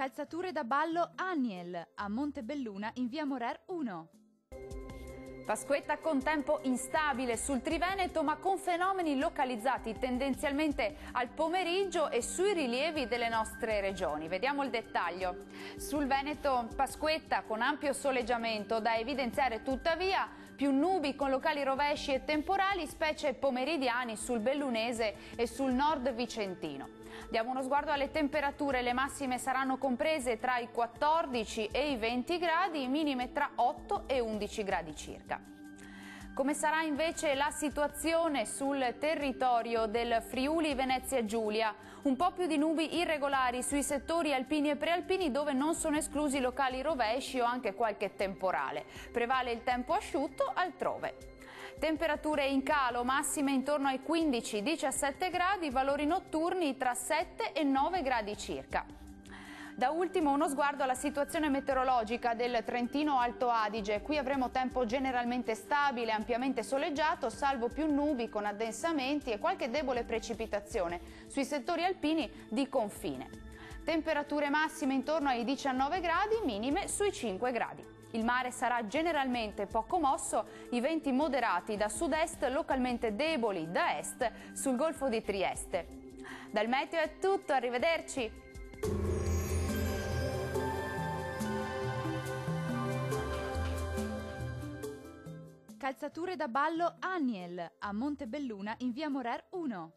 Calzature da ballo Aniel a Montebelluna in via Morer 1. Pasquetta con tempo instabile sul Triveneto, ma con fenomeni localizzati tendenzialmente al pomeriggio e sui rilievi delle nostre regioni. Vediamo il dettaglio. Sul Veneto Pasquetta con ampio soleggiamento, da evidenziare tuttavia più nubi con locali rovesci e temporali, specie pomeridiani sul Bellunese e sul nord vicentino. Diamo uno sguardo alle temperature, le massime saranno comprese tra i 14 e i 20 gradi, minime tra 8 e 11 gradi circa. Come sarà invece la situazione sul territorio del Friuli Venezia Giulia? Un po' più di nubi irregolari sui settori alpini e prealpini, dove non sono esclusi locali rovesci o anche qualche temporale. Prevale il tempo asciutto altrove. Temperature in calo, massime intorno ai 15-17 gradi, valori notturni tra 7 e 9 gradi circa. Da ultimo uno sguardo alla situazione meteorologica del Trentino Alto Adige. Qui avremo tempo generalmente stabile, ampiamente soleggiato, salvo più nubi con addensamenti e qualche debole precipitazione sui settori alpini di confine. Temperature massime intorno ai 19 gradi, minime sui 5 gradi. Il mare sarà generalmente poco mosso, i venti moderati da sud-est, localmente deboli da est sul Golfo di Trieste. Dal meteo è tutto, arrivederci! Calzature da ballo Aniel a Montebelluna in via Morer 1.